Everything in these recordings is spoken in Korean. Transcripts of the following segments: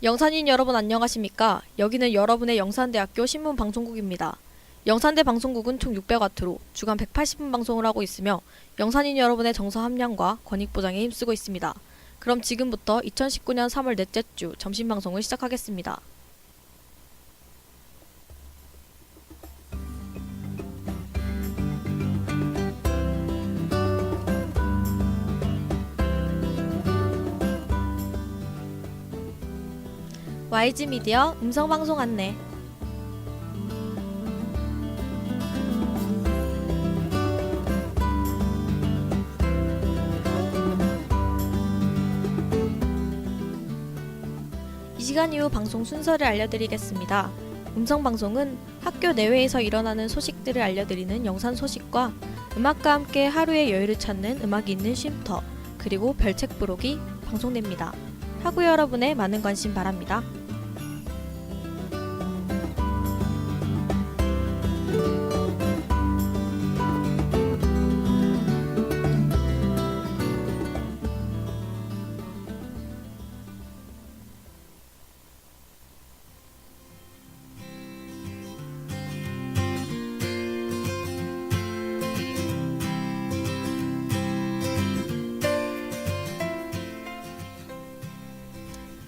영산인 여러분 안녕하십니까? 여기는 여러분의 영산대학교 신문방송국입니다. 영산대 방송국은 총 600와트로 주간 180분 방송을 하고 있으며 영산인 여러분의 정서 함량과 권익 보장에 힘쓰고 있습니다. 그럼 지금부터 2019년 3월 넷째 주 점심 방송을 시작하겠습니다. YG미디어 음성방송 안내. 이 시간 이후 방송 순서를 알려드리겠습니다. 음성방송은 학교 내외에서 일어나는 소식들을 알려드리는 영산 소식과 음악과 함께 하루의 여유를 찾는 음악이 있는 쉼터, 그리고 별책 부록이 방송됩니다. 학우 여러분의 많은 관심 바랍니다.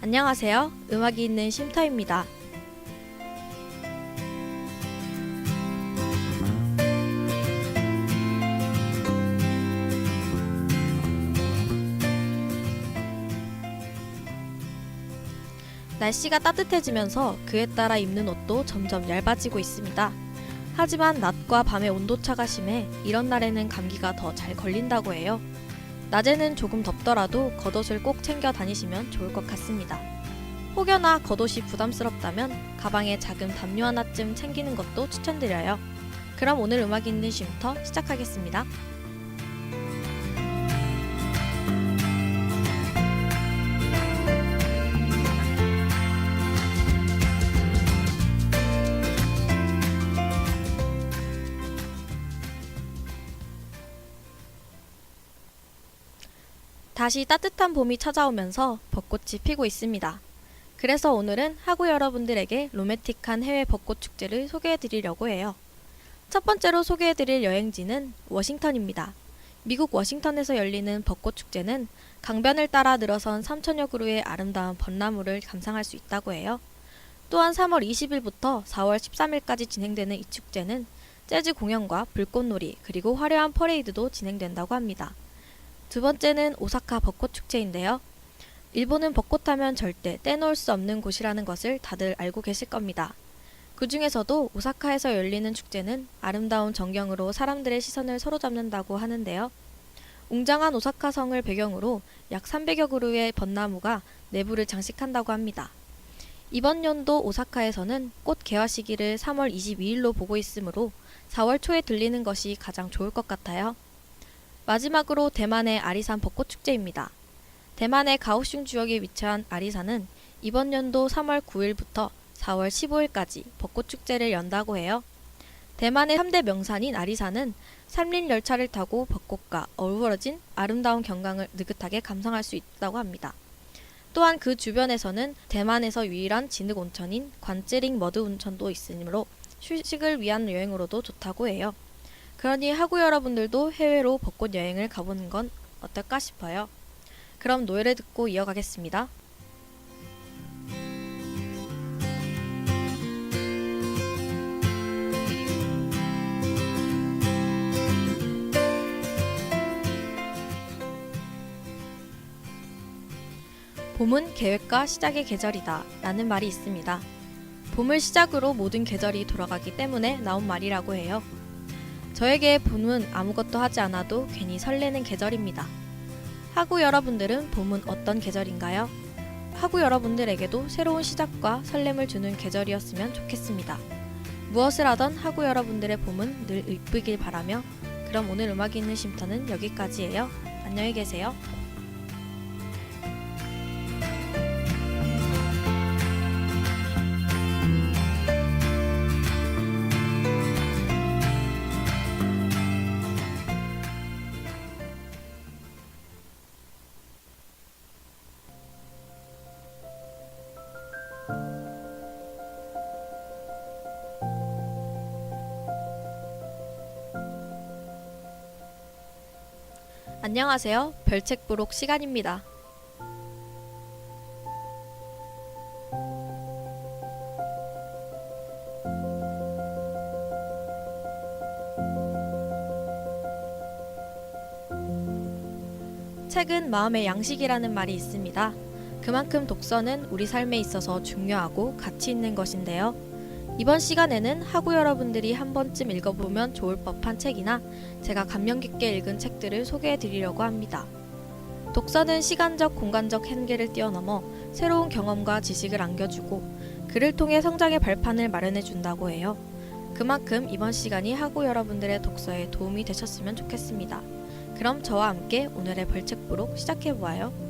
안녕하세요. 음악이 있는 쉼터입니다. 날씨가 따뜻해지면서 그에 따라 입는 옷도 점점 얇아지고 있습니다. 하지만 낮과 밤의 온도차가 심해 이런 날에는 감기가 더 잘 걸린다고 해요. 낮에는 조금 덥더라도 겉옷을 꼭 챙겨 다니시면 좋을 것 같습니다. 혹여나 겉옷이 부담스럽다면 가방에 작은 담요 하나쯤 챙기는 것도 추천드려요. 그럼 오늘 음악이 있는 쉼터 시작하겠습니다. 다시 따뜻한 봄이 찾아오면서 벚꽃이 피고 있습니다. 그래서 오늘은 학우 여러분들에게 로맨틱한 해외 벚꽃 축제를 소개해드리려고 해요. 첫 번째로 소개해드릴 여행지는 워싱턴입니다. 미국 워싱턴에서 열리는 벚꽃 축제는 강변을 따라 늘어선 3천여 그루의 아름다운 벚나무를 감상할 수 있다고 해요. 또한 3월 20일부터 4월 13일까지 진행되는 이 축제는 재즈 공연과 불꽃놀이 그리고 화려한 퍼레이드도 진행된다고 합니다. 두 번째는 오사카 벚꽃 축제인데요. 일본은 벚꽃하면 절대 떼놓을 수 없는 곳이라는 것을 다들 알고 계실 겁니다. 그 중에서도 오사카에서 열리는 축제는 아름다운 전경으로 사람들의 시선을 사로잡는다고 하는데요. 웅장한 오사카 성을 배경으로 약 300여 그루의 벚나무가 내부를 장식한다고 합니다. 이번 연도 오사카에서는 꽃 개화 시기를 3월 22일로 보고 있으므로 4월 초에 들리는 것이 가장 좋을 것 같아요. 마지막으로 대만의 아리산 벚꽃 축제입니다. 대만의 가오슝 지역에 위치한 아리산은 이번 연도 3월 9일부터 4월 15일까지 벚꽃 축제를 연다고 해요. 대만의 3대 명산인 아리산은 산림 열차를 타고 벚꽃과 어우러진 아름다운 경관을 느긋하게 감상할 수 있다고 합니다. 또한 그 주변에서는 대만에서 유일한 진흙 온천인 관찌링 머드 온천도 있으므로 휴식을 위한 여행으로도 좋다고 해요. 그러니 학우 여러분들도 해외로 벚꽃 여행을 가보는 건 어떨까 싶어요. 그럼 노래를 듣고 이어가겠습니다. 봄은 계획과 시작의 계절이다 라는 말이 있습니다. 봄을 시작으로 모든 계절이 돌아가기 때문에 나온 말이라고 해요. 저에게 봄은 아무것도 하지 않아도 괜히 설레는 계절입니다. 학우 여러분들은 봄은 어떤 계절인가요? 학우 여러분들에게도 새로운 시작과 설렘을 주는 계절이었으면 좋겠습니다. 무엇을 하던 학우 여러분들의 봄은 늘 이쁘길 바라며 그럼 오늘 음악이 있는 쉼터는 여기까지예요. 안녕히 계세요. 안녕하세요. 별책 부록 시간입니다. 책은 마음의 양식이라는 말이 있습니다. 그만큼 독서는 우리 삶에 있어서 중요하고 가치 있는 것인데요. 이번 시간에는 하구 여러분들이 한 번쯤 읽어보면 좋을 법한 책이나 제가 감명 깊게 읽은 책들을 소개해 드리려고 합니다. 독서는 시간적, 공간적 한계를 뛰어넘어 새로운 경험과 지식을 안겨주고 그를 통해 성장의 발판을 마련해 준다고 해요. 그만큼 이번 시간이 하구 여러분들의 독서에 도움이 되셨으면 좋겠습니다. 그럼 저와 함께 오늘의 벌책 부록 시작해보아요.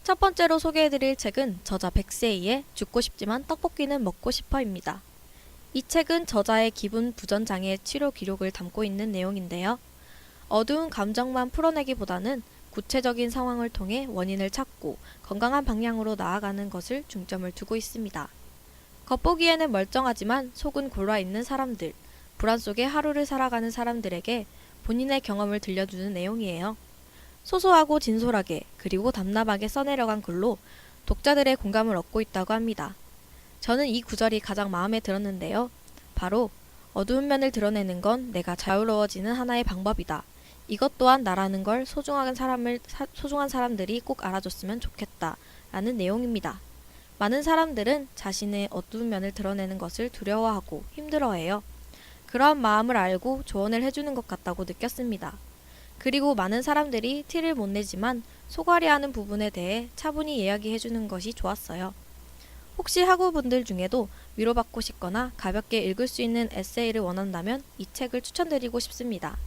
첫 번째로 소개해드릴 책은 저자 백세희의 죽고 싶지만 떡볶이는 먹고 싶어입니다. 이 책은 저자의 기분 부전장애 치료 기록을 담고 있는 내용인데요. 어두운 감정만 풀어내기보다는 구체적인 상황을 통해 원인을 찾고 건강한 방향으로 나아가는 것을 중점을 두고 있습니다. 겉보기에는 멀쩡하지만 속은 골아있는 사람들, 불안 속에 하루를 살아가는 사람들에게 본인의 경험을 들려주는 내용이에요. 소소하고 진솔하게 그리고 담담하게 써내려간 글로 독자들의 공감을 얻고 있다고 합니다. 저는 이 구절이 가장 마음에 들었는데요. 바로 어두운 면을 드러내는 건 내가 자유로워지는 하나의 방법이다. 이것 또한 나라는 걸 소중한 사람들이 꼭 알아줬으면 좋겠다. 라는 내용입니다. 많은 사람들은 자신의 어두운 면을 드러내는 것을 두려워하고 힘들어해요. 그러한 마음을 알고 조언을 해주는 것 같다고 느꼈습니다. 그리고 많은 사람들이 티를 못 내지만 속앓이하는 부분에 대해 차분히 이야기해주는 것이 좋았어요. 혹시 학우분들 중에도 위로받고 싶거나 가볍게 읽을 수 있는 에세이를 원한다면 이 책을 추천드리고 싶습니다.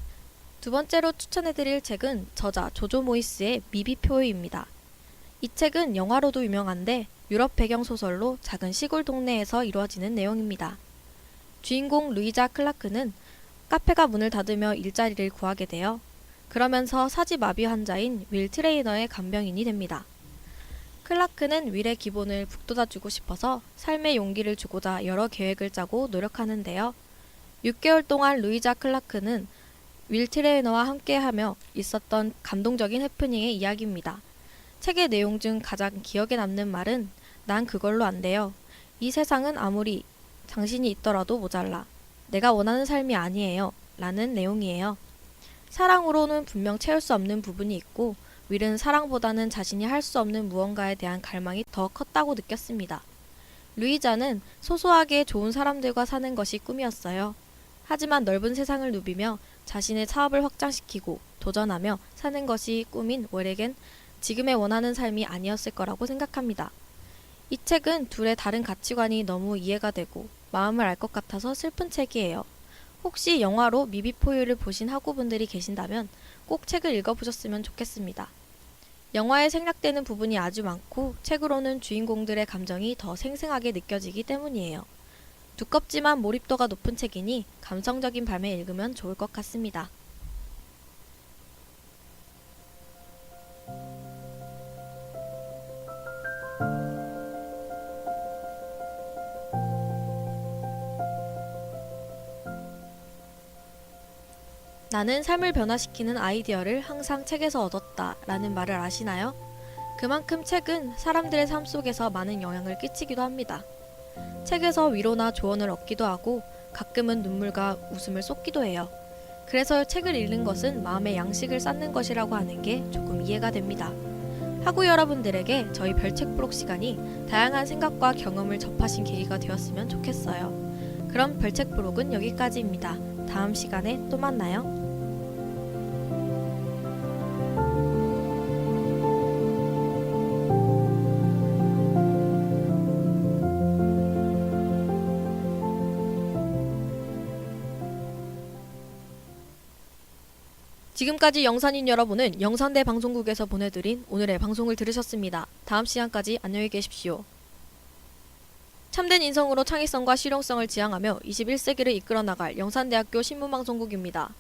두 번째로 추천해드릴 책은 저자 조조 모이스의 미비표유입니다. 이 책은 영화로도 유명한데 유럽 배경 소설로 작은 시골 동네에서 이루어지는 내용입니다. 주인공 루이자 클라크는 카페가 문을 닫으며 일자리를 구하게 돼요. 그러면서 사지마비 환자인 윌 트레이너의 간병인이 됩니다. 클라크는 윌의 기본을 북돋아주고 싶어서 삶의 용기를 주고자 여러 계획을 짜고 노력하는데요. 6개월 동안 루이자 클라크는 윌 트레이너와 함께하며 있었던 감동적인 해프닝의 이야기입니다. 책의 내용 중 가장 기억에 남는 말은 난 그걸로 안 돼요. 이 세상은 아무리 당신이 있더라도 모자라. 내가 원하는 삶이 아니에요. 라는 내용이에요. 사랑으로는 분명 채울 수 없는 부분이 있고 윌은 사랑보다는 자신이 할 수 없는 무언가에 대한 갈망이 더 컸다고 느꼈습니다. 루이자는 소소하게 좋은 사람들과 사는 것이 꿈이었어요. 하지만 넓은 세상을 누비며 자신의 사업을 확장시키고 도전하며 사는 것이 꿈인 윌에겐 지금의 원하는 삶이 아니었을 거라고 생각합니다. 이 책은 둘의 다른 가치관이 너무 이해가 되고 마음을 알 것 같아서 슬픈 책이에요. 혹시 영화로 미비포유를 보신 학우분들이 계신다면 꼭 책을 읽어보셨으면 좋겠습니다. 영화에 생략되는 부분이 아주 많고 책으로는 주인공들의 감정이 더 생생하게 느껴지기 때문이에요. 두껍지만 몰입도가 높은 책이니 감성적인 밤에 읽으면 좋을 것 같습니다. 나는 삶을 변화시키는 아이디어를 항상 책에서 얻었다 라는 말을 아시나요? 그만큼 책은 사람들의 삶 속에서 많은 영향을 끼치기도 합니다. 책에서 위로나 조언을 얻기도 하고 가끔은 눈물과 웃음을 쏟기도 해요. 그래서 책을 읽는 것은 마음의 양식을 쌓는 것이라고 하는 게 조금 이해가 됩니다. 학우 여러분들에게 저희 별책 부록 시간이 다양한 생각과 경험을 접하신 계기가 되었으면 좋겠어요. 그럼 별책 부록은 여기까지입니다. 다음 시간에 또 만나요. 지금까지 영산인 여러분은 영산대 방송국에서 보내드린 오늘의 방송을 들으셨습니다. 다음 시간까지 안녕히 계십시오. 참된 인성으로 창의성과 실용성을 지향하며 21세기를 이끌어 나갈 영산대학교 신문방송국입니다.